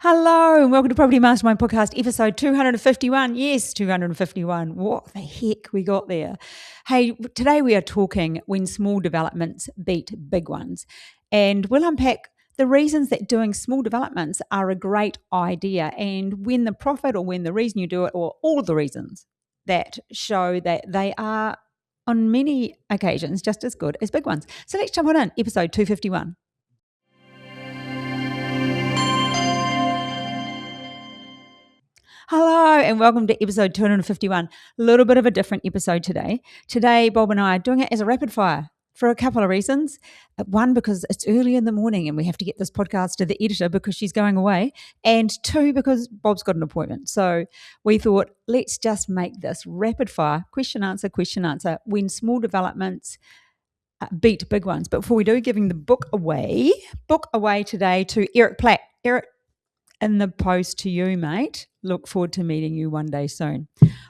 Hello and welcome to Property Mastermind Podcast, episode 251. Yes, 251. What the heck we got there? Hey, today we are talking when small developments beat big ones. And we'll unpack the reasons that doing small developments are a great idea and when the profit or when the reason you do it, or all of the reasons that show that they are on many occasions just as good as big ones. So let's jump on in, episode 251. Hello and welcome to episode 251. A little bit of a different episode today. Today, Bob and I are doing it as a rapid fire for a couple of reasons. One, because it's early in the morning and we have to get this podcast to the editor because she's going away. And two, because Bob's got an appointment. So we thought, let's just make this rapid fire, question, answer, when small developments beat big ones. But before we do, giving the book away today to Eric Platt. Eric, in the post to you, mate. Look forward to meeting you one day soon.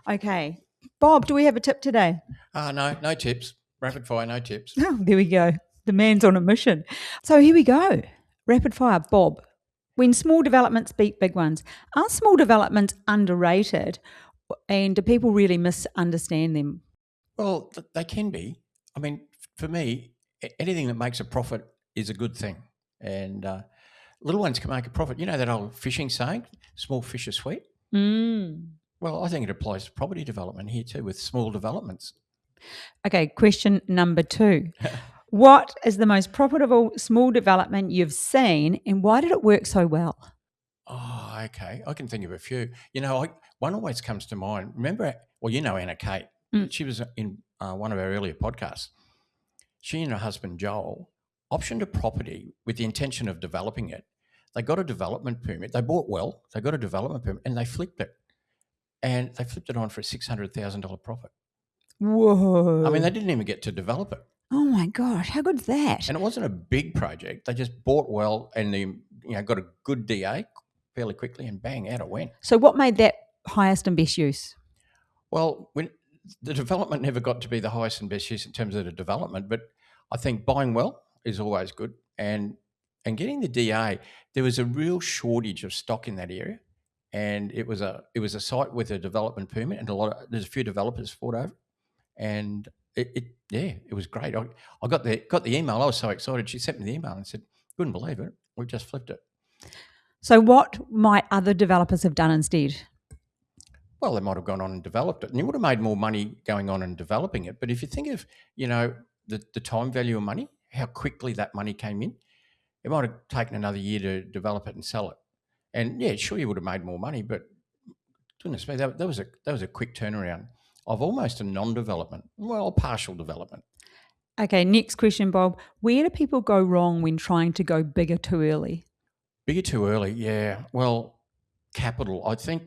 Okay. Bob, do we have a tip today? No tips. Rapid fire, no tips. Oh, there we go. The man's on a mission. So here we go. Rapid fire, Bob. When small developments beat big ones, are small developments underrated and do people really misunderstand them? Well, they can be. I mean, for me, anything that makes a profit is a good thing. And little ones can make a profit. You know that old fishing saying, small fish are sweet? Well, I think it applies to property development here too with small developments. Okay, question number 2. What is the most profitable small development you've seen and why did it work so well? Oh, okay. I can think of a few. You know, one always comes to mind. Remember, well, you know Anna Kate. She was in one of our earlier podcasts. She and her husband, Joel, optioned a property with the intention of developing it. They got a development permit. They bought well. They got a development permit and they flipped it. And they flipped it on for a $600,000 profit. Whoa. I mean, they didn't even get to develop it. Oh my gosh, how good is that? And it wasn't a big project. They just bought well and got a good DA fairly quickly and bang, out it went. So what made that highest and best use? Well, when the development never got to be the highest and best use in terms of the development, but I think buying well is always good. And getting the DA, there was a real shortage of stock in that area. And it was a site with a development permit and there's a few developers fought over. And it was great. I got the email. I was so excited. She sent me the email and said, couldn't believe it. We just flipped it. So what might other developers have done instead? Well, they might have gone on and developed it and you would have made more money going on and developing it. But if you think of, the time value of money, how quickly that money came in, it might have taken another year to develop it and sell it. And yeah, sure, you would have made more money, but goodness me, that was a quick turnaround of almost a non-development, well, partial development. Okay, next question, Bob. Where do people go wrong when trying to go bigger too early? Bigger too early, yeah. Well, capital. I think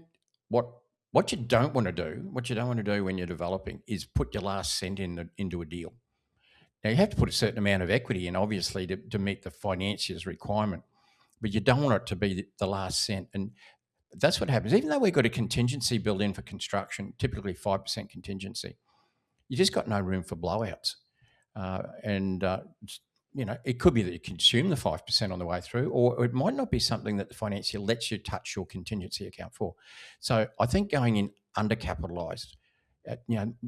what you don't want to do when you're developing is put your last cent into a deal. Now, you have to put a certain amount of equity in, obviously, to meet the financier's requirement, but you don't want it to be the last cent. And that's what happens. Even though we've got a contingency built in for construction, typically 5% contingency, you just got no room for blowouts. It could be that you consume the 5% on the way through, or it might not be something that the financier lets you touch your contingency account for. So I think going in undercapitalised,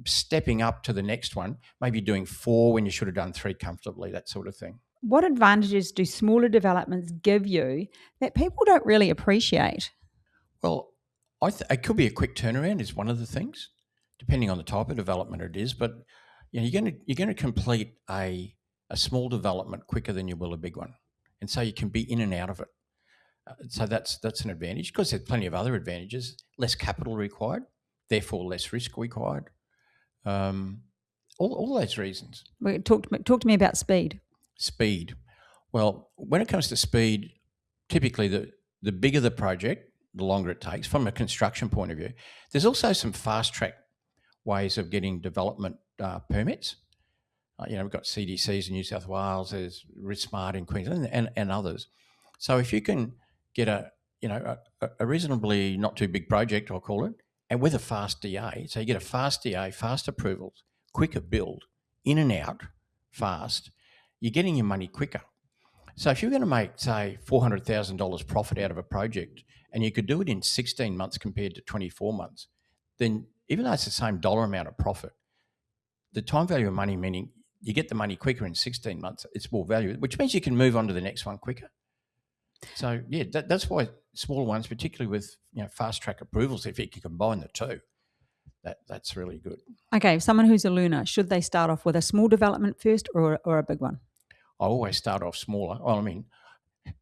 stepping up to the next one, maybe doing 4 when you should have done 3 comfortably, that sort of thing. What advantages do smaller developments give you that people don't really appreciate? Well, it could be a quick turnaround is one of the things, depending on the type of development it is. But you're going to complete a small development quicker than you will a big one, and so you can be in and out of it. So that's an advantage. Of course, there's plenty of other advantages. Less capital required, therefore less risk required. All those reasons. Talk to me about speed. Speed. Well, when it comes to speed, typically the bigger the project, the longer it takes from a construction point of view. There's also some fast track ways of getting development permits. We've got CDCs in New South Wales, there's RiskSmart in Queensland and others. So if you can get a reasonably not too big project, I'll call it, and with a fast DA, so you get a fast DA, fast approvals, quicker build, in and out, fast, you're getting your money quicker. So if you're going to make, say, $400,000 profit out of a project and you could do it in 16 months compared to 24 months, then even though it's the same dollar amount of profit, the time value of money, meaning you get the money quicker in 16 months, it's more value, which means you can move on to the next one quicker. So, yeah, that's why smaller ones, particularly with fast track approvals, if you can combine the two, that's really good. Okay, someone who's a learner, should they start off with a small development first or a big one? I always start off smaller. Well, I mean,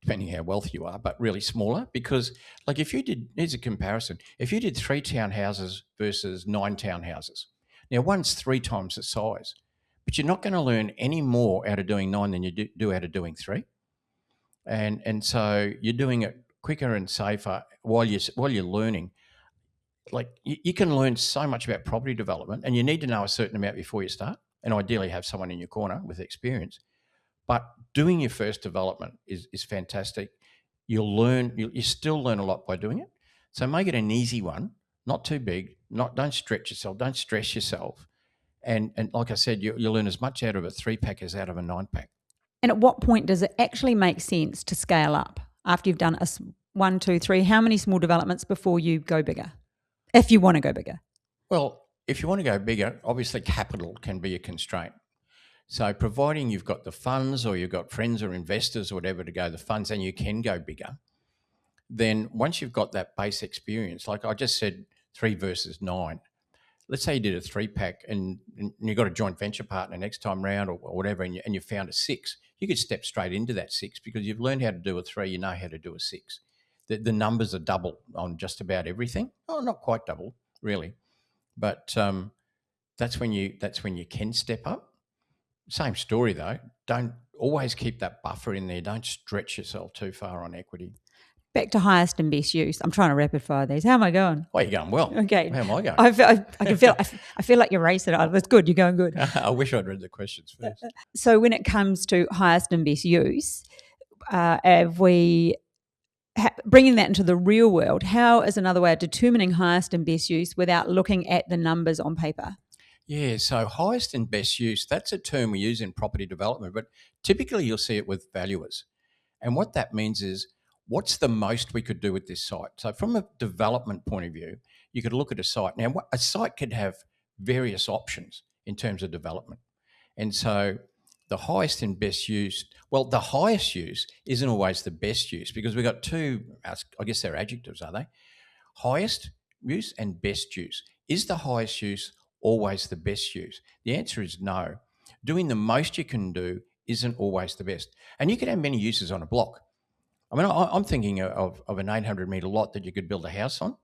depending how wealthy you are, but really smaller, because like if you did, here's a comparison. If you did 3 townhouses versus 9 townhouses, now one's 3 times the size, but you're not going to learn any more out of doing 9 than you do out of doing 3. And so you're doing it quicker and safer while you're learning. Like you can learn so much about property development, and you need to know a certain amount before you start, and ideally have someone in your corner with experience. But doing your first development is fantastic. You'll learn. You still learn a lot by doing it. So make it an easy one, not too big. Don't stretch yourself. Don't stress yourself. And like I said, you'll learn as much out of a 3-pack as out of a 9-pack. And at what point does it actually make sense to scale up after you've done 1, 2, 3? How many small developments before you go bigger, if you want to go bigger? Well, if you want to go bigger, obviously capital can be a constraint. So providing you've got the funds or you've got friends or investors or whatever to go the funds and you can go bigger, then once you've got that base experience, like I just said, 3 versus 9, let's say you did a 3-pack and you got a joint venture partner next time round or whatever, and you found a 6, you could step straight into that 6 because you've learned how to do a 3, you know how to do a 6. The numbers are double on just about everything. Oh, not quite double, really. But that's when you can step up. Same story though. Don't always keep that buffer in there. Don't stretch yourself too far on equity. Back to highest and best use. I'm trying to rapid fire these. How am I going? Well, you're going well. Okay. How am I going? I feel like you're racing. That's good. You're going good. I wish I'd read the questions first. So when it comes to highest and best use, bringing that into the real world, how is another way of determining highest and best use without looking at the numbers on paper? Yeah, so highest and best use, that's a term we use in property development, but typically you'll see it with valuers. And what that means is, what's the most we could do with this site? So from a development point of view, you could look at a site. Now, a site could have various options in terms of development. And so the highest and best use, well, the highest use isn't always the best use because we've got 2, I guess they're adjectives, are they? Highest use and best use. Is the highest use always the best use? The answer is no. Doing the most you can do isn't always the best. And you can have many uses on a block. I mean, I'm thinking of an 800-metre lot that you could build a house on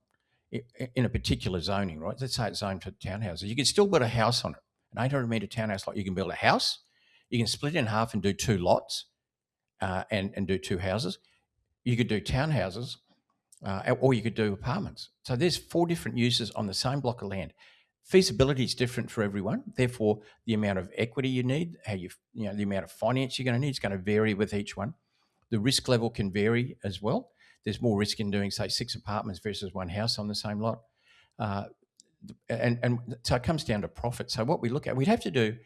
in a particular zoning, right? Let's say it's zoned for townhouses. You can still build a house on it. An 800-metre townhouse lot, you can build a house. You can split it in half and do 2 lots and do 2 houses. You could do townhouses or you could do apartments. So there's 4 different uses on the same block of land. Feasibility is different for everyone. Therefore, the amount of equity you need, the amount of finance you're going to need is going to vary with each one. The risk level can vary as well. There's more risk in doing, say, 6 apartments versus 1 house on the same lot. And so it comes down to profit. So what we look at, we'd have to do,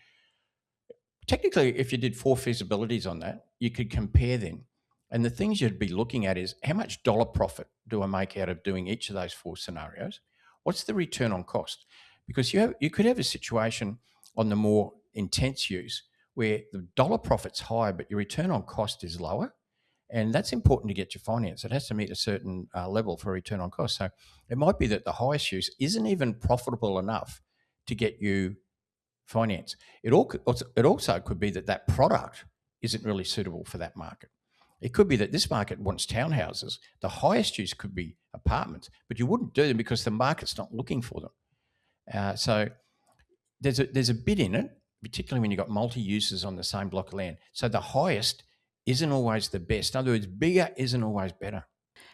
technically, if you did 4 feasibilities on that, you could compare them. And the things you'd be looking at is how much dollar profit do I make out of doing each of those 4 scenarios? What's the return on cost? Because you could have a situation on the more intense use where the dollar profit's higher, but your return on cost is lower. And that's important to get your finance. It has to meet a certain level for return on cost. So it might be that the highest use isn't even profitable enough to get you finance. It also could be that product isn't really suitable for that market. It could be that this market wants townhouses. The highest use could be apartments, but you wouldn't do them because the market's not looking for them. So there's a bit in it, particularly when you've got multi-uses on the same block of land. So the highest isn't always the best. In other words, bigger isn't always better.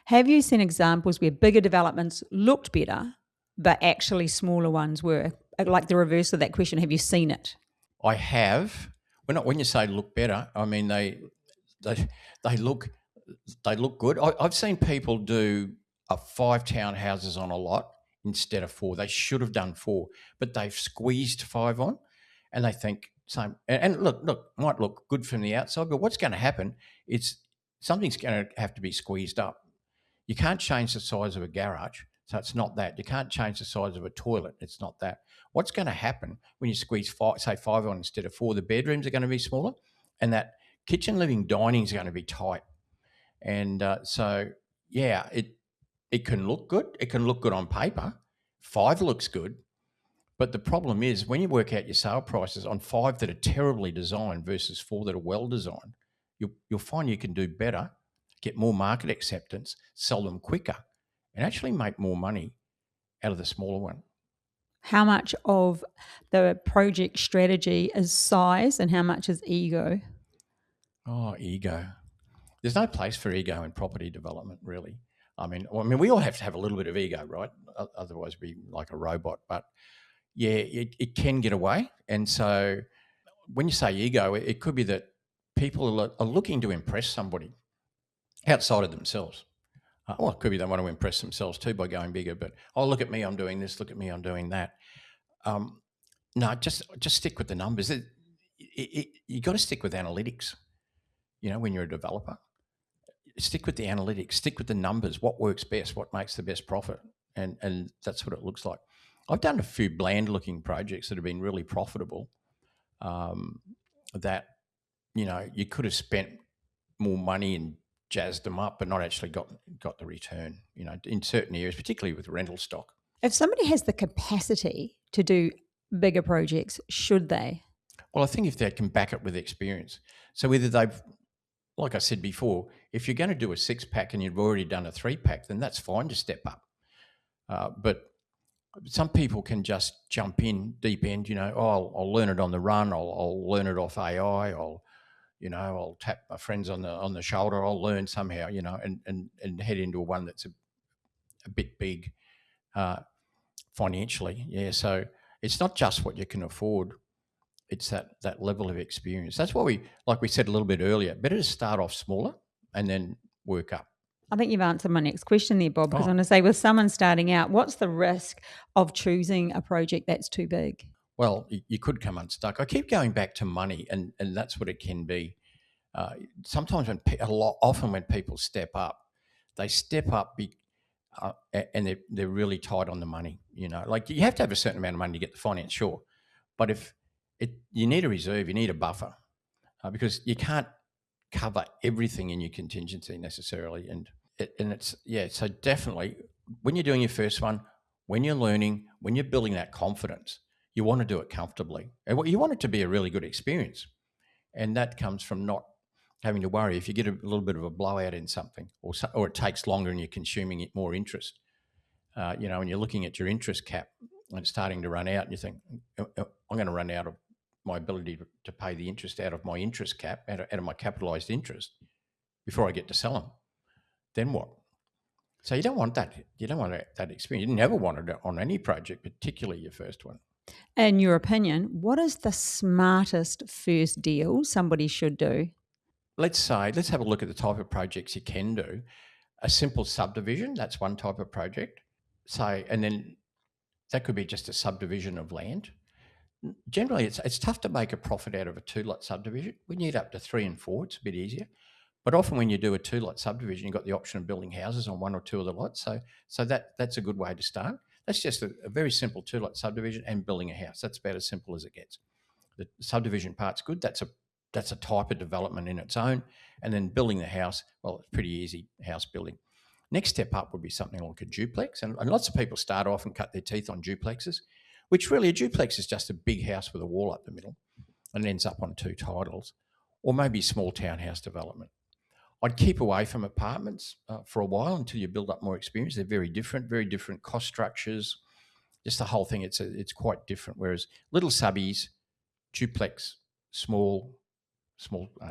Have you seen examples where bigger developments looked better, but actually smaller ones were? Like the reverse of that question, have you seen it? I have. When you say look better, I mean they look good. I've seen people do 5 townhouses on a lot instead of 4. They should have done 4, but they've squeezed 5 on, and they think same. And look, might look good from the outside, but what's going to happen is something's going to have to be squeezed up. You can't change the size of a garage, so it's not that. You can't change the size of a toilet, it's not that. What's going to happen when you squeeze five on instead of four? The bedrooms are going to be smaller, and that kitchen, living, dining is going to be tight. And it can look good. It can look good on paper. 5 looks good. But the problem is when you work out your sale prices on 5 that are terribly designed versus 4 that are well designed, you'll find you can do better, get more market acceptance, sell them quicker, and actually make more money out of the smaller one. How much of the project strategy is size and how much is ego? Oh, ego. There's no place for ego in property development, really. I mean, we all have to have a little bit of ego, right? Otherwise, we'd be like a robot. But yeah, it can get away. And so when you say ego, it could be that people are looking to impress somebody outside of themselves. It could be they want to impress themselves too by going bigger. But, look at me, I'm doing this. Look at me, I'm doing that. No, just stick with the numbers. You got to stick with analytics, when you're a developer. Stick with the analytics, stick with the numbers, what works best, what makes the best profit. And that's what it looks like. I've done a few bland-looking projects that have been really profitable that, you could have spent more money and jazzed them up, but not actually got the return, in certain areas, particularly with rental stock. If somebody has the capacity to do bigger projects, should they? Well, I think if they can back it with experience. So whether they've, like I said before, if you're going to do a 6-pack and you've already done a 3-pack, then that's fine to step up. But some people can just jump in deep end, I'll learn it on the run, I'll learn it off AI, I'll tap my friends on the shoulder, I'll learn somehow, and head into one that's a bit big financially. Yeah, so it's not just what you can afford. It's that level of experience. That's why like we said a little bit earlier, better to start off smaller and then work up. I think you've answered my next question there, Bob, because I want to say with someone starting out, what's the risk of choosing a project that's too big? Well, you could come unstuck. I keep going back to money, and that's what it can be. Sometimes often when people step up, they step up and they're really tight on the money. Like you have to have a certain amount of money to get the finance, sure. But you need a reserve, you need a buffer because you can't cover everything in your contingency necessarily. So definitely when you're doing your first one, when you're learning, when you're building that confidence, you want to do it comfortably. And you want it to be a really good experience. And that comes from not having to worry if you get a little bit of a blowout in something or it takes longer and you're consuming more interest. And you're looking at your interest cap and it's starting to run out and you think, I'm going to run out of my ability to pay the interest out of my interest cap, out of my capitalised interest before I get to sell them. Then what? So you don't want that. You don't want that experience. You never wanted it on any project, particularly your first one. In your opinion, what is the smartest first deal somebody should do? Let's have a look at the type of projects you can do. A simple subdivision, that's one type of project. And then that could be just a subdivision of land. Generally, it's tough to make a profit out of a 2-lot subdivision. We need up to 3 and 4. It's a bit easier. But often when you do a 2-lot subdivision, you've got the option of building houses on 1 or 2 of the lots. So that's a good way to start. That's just a very simple 2-lot subdivision and building a house. That's about as simple as it gets. The subdivision part's good. That's a type of development in its own. And then building the house, well, it's pretty easy house building. Next step up would be something like a duplex. And lots of people start off and cut their teeth on duplexes, which really a duplex is just a big house with a wall up the middle and it ends up on 2 titles, or maybe small townhouse development. I'd keep away from apartments for a while until you build up more experience. They're very different cost structures. Just the whole thing, it's quite different. Whereas little subbies, duplex, small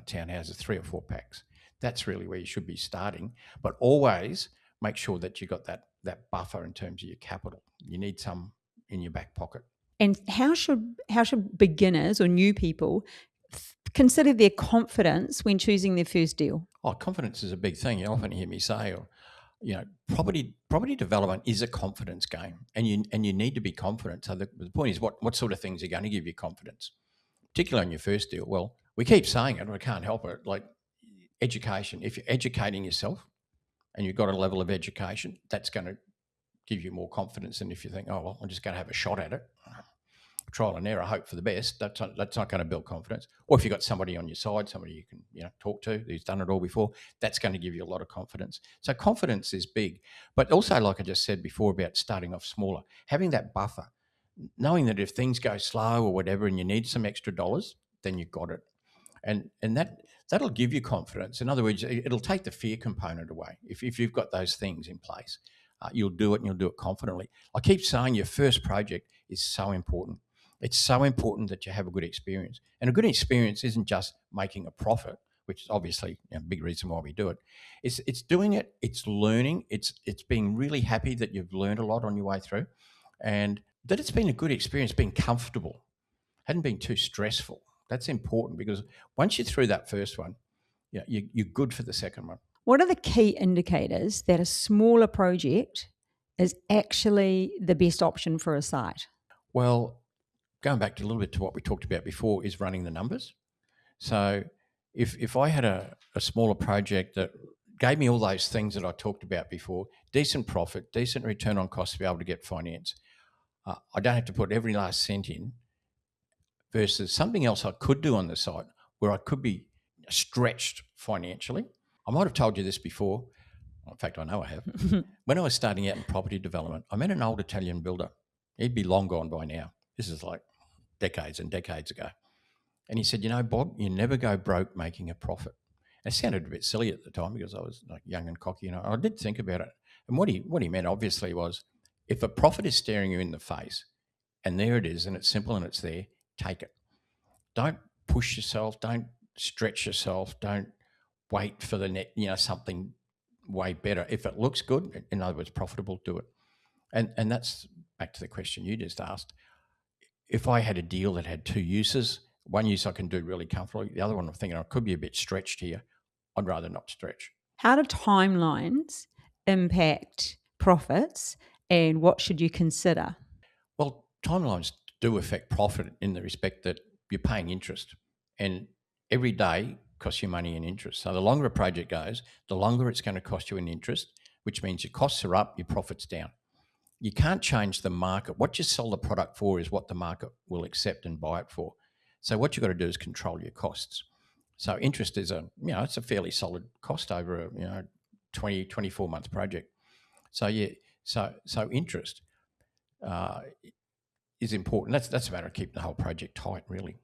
townhouses, 3 or 4 packs. That's really where you should be starting. But always make sure that you've got that buffer in terms of your capital. You need some in your back pocket. And how should beginners or new people consider their confidence when choosing their first deal? Oh, confidence is a big thing. You often hear me say, property development is a confidence game, and you need to be confident. So the point is, what sort of things are going to give you confidence? particularly on your first deal, well, we keep saying it, but I can't help it. Like education, if you're educating yourself and you've got a level of education, that's going to give you more confidence than if you think, oh, well, I'm just going to have a shot at it. Trial and error, hope for the best. That's not going to build confidence. Or if you've got somebody on your side, somebody you can talk to who's done it all before, that's going to give you a lot of confidence. So confidence is big. But also, like I just said before about starting off smaller, having that buffer, knowing that if things go slow or whatever and you need some extra dollars, then you've got it. And that'll give you confidence. In other words, it'll take the fear component away. If you've got those things in place, you'll do it and you'll do it confidently. I keep saying your first project is so important. It's so important that you have a good experience. And a good experience isn't just making a profit, which is obviously a big reason why we do it. It's doing it, it's learning, it's being really happy that you've learned a lot on your way through, and that it's been a good experience, being comfortable, hadn't been too stressful. That's important because once you're through that first one, you're good for the second one. What are the key indicators that a smaller project is actually the best option for a site? Well, going back a little bit to what we talked about before is running the numbers. So if I had a smaller project that gave me all those things that I talked about before, decent profit, decent return on cost to be able to get finance, I don't have to put every last cent in, versus something else I could do on the site where I could be stretched financially. I might have told you this before. In fact, I know I have. When I was starting out in property development, I met an old Italian builder. He'd be long gone by now. This is like decades and decades ago. And he said, Bob, you never go broke making a profit. And it sounded a bit silly at the time because I was like young and cocky. I did think about it. And what he meant obviously was, if a profit is staring you in the face and there it is and it's simple and it's there, take it. Don't push yourself. Don't stretch yourself. Don't wait for the something way better. If it looks good, in other words, profitable, do it. And that's back to the question you just asked. If I had a deal that had two uses, one use I can do really comfortably, the other one I'm thinking I could be a bit stretched here, I'd rather not stretch. How do timelines impact profits and what should you consider? Well, timelines do affect profit in the respect that you're paying interest, and every day costs you money in interest. So the longer a project goes, the longer it's going to cost you in interest, which means your costs are up, your profit's down. You can't change the market. What you sell the product for is what the market will accept and buy it for. So what you've got to do is control your costs. So interest is it's a fairly solid cost over a 20, 24 month project. So so interest is important. That's a matter of keeping the whole project tight, really.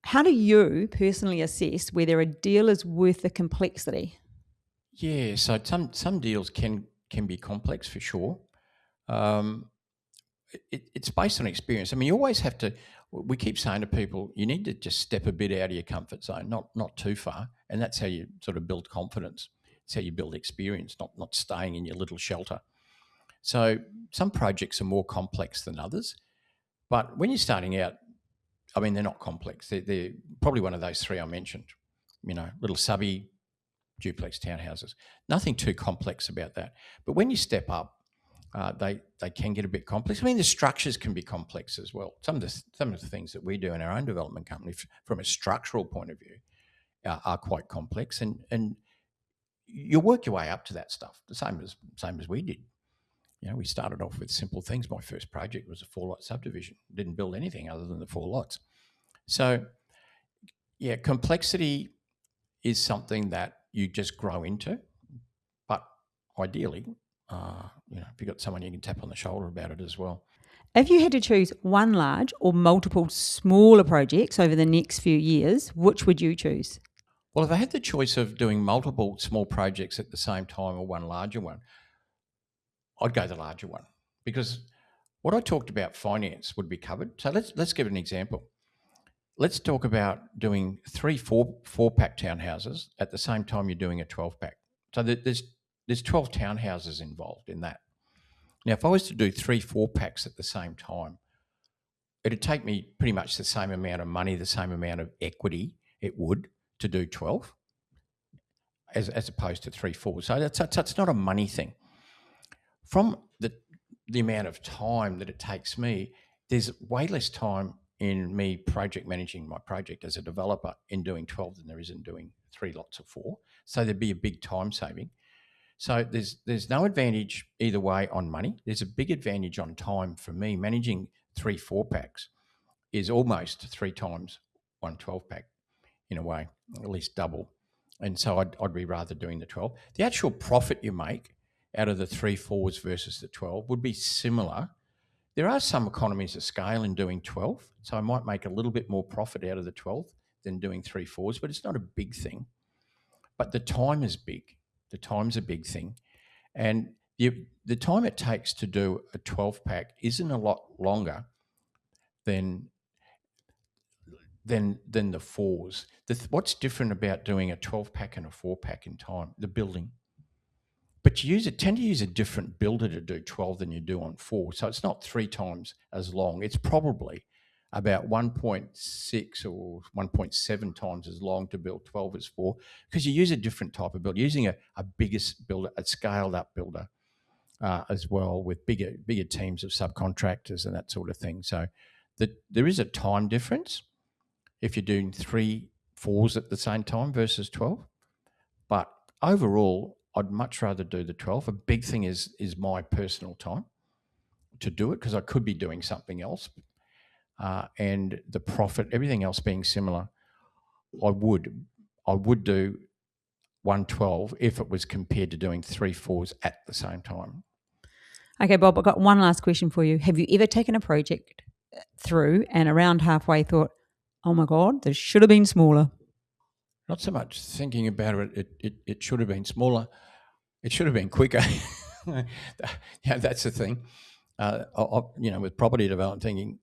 How do you personally assess whether a deal is worth the complexity? Yeah, so some deals can be complex for sure. It's based on experience. I mean, you always have to. We keep saying to people, you need to just step a bit out of your comfort zone, not too far, and that's how you sort of build confidence. It's how you build experience, not staying in your little shelter. So some projects are more complex than others, but when you're starting out, I mean, they're not complex. They're probably one of those three I mentioned. Little subby, duplex townhouses. Nothing too complex about that. But when you step up, they can get a bit complex. I mean, the structures can be complex as well. Some of the things that we do in our own development company, from a structural point of view, are quite complex, and you work your way up to that stuff. The same as we did. We started off with simple things. My first project was a 4-lot subdivision. Didn't build anything other than the 4 lots. So, yeah, complexity is something that you just grow into, but ideally, if you've got someone you can tap on the shoulder about it as well. If you had to choose one large or multiple smaller projects over the next few years, which would you choose? Well, if I had the choice of doing multiple small projects at the same time or one larger one, I'd go the larger one, because what I talked about finance would be covered. So let's give an example. Let's talk about doing 3 4-pack townhouses at the same time you're doing a 12-pack. So there's 12 townhouses involved in that. Now, if I was to do 3 4-packs at the same time, it'd take me pretty much the same amount of money, the same amount of equity it would to do 12 as opposed to 3 4. So that's not a money thing. From the amount of time that it takes me, there's way less time in me project managing my project as a developer in doing 12 than there is in doing 3 lots of 4. So there'd be a big time saving. So there's no advantage either way on money. There's a big advantage on time for me. Managing 3 4-packs is almost 3 times 1 12-pack in a way, at least double. And so I'd be rather doing the 12. The actual profit you make out of the 3 4s versus the 12 would be similar. There are some economies of scale in doing 12, so I might make a little bit more profit out of the 12 than doing 3 4s, but it's not a big thing. But the time is big. The time's a big thing. And the time it takes to do a 12-pack isn't a lot longer than the 4s. What's different about doing a 12-pack and a 4-pack in time? The building. But you tend to use a different builder to do 12 than you do on 4. So it's not 3 times as long. It's probably about 1.6 or 1.7 times as long to build 12 as 4, because you use a different type of builder, using a biggest builder, a scaled up builder as well, with bigger teams of subcontractors and that sort of thing. So there is a time difference if you're doing 3 4s at the same time versus 12. But overall, I'd much rather do the 12. A big thing is my personal time to do it, because I could be doing something else. And the profit, everything else being similar, I would do 112 if it was compared to doing 3 4s at the same time. Okay, Bob, I've got one last question for you. Have you ever taken a project through and around halfway thought, oh my God, this should have been smaller? Not so much thinking about it should have been smaller. It should have been quicker. Yeah, that's the thing. With property development, thinking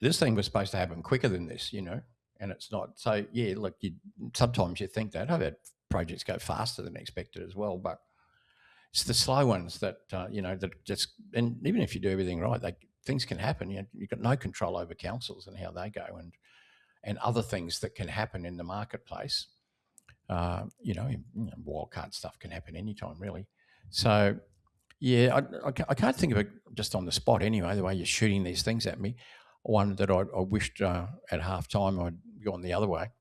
this thing was supposed to happen quicker than this, and it's not. So yeah, look, sometimes you think that. I've had projects go faster than expected as well, but it's the slow ones that that just. And even if you do everything right, things can happen. You've got no control over councils and how they go, and other things that can happen in the marketplace. Wildcard stuff can happen anytime, really. So, yeah, I can't think of it just on the spot anyway, the way you're shooting these things at me. One that I wished at half time I'd gone the other way.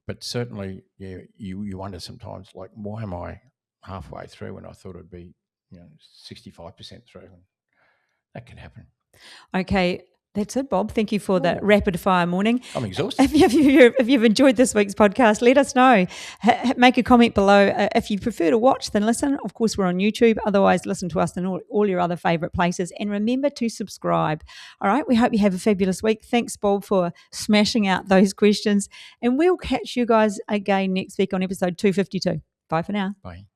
But certainly, yeah, you wonder sometimes, like, why am I halfway through when I thought it'd be 65% through? And that can happen. Okay. That's it, Bob. Thank you for that rapid fire morning. I'm exhausted. If you've enjoyed this week's podcast, let us know. Make a comment below. If you prefer to watch than listen, of course, we're on YouTube. Otherwise, listen to us in all your other favourite places. And remember to subscribe. All right. We hope you have a fabulous week. Thanks, Bob, for smashing out those questions. And we'll catch you guys again next week on episode 252. Bye for now. Bye.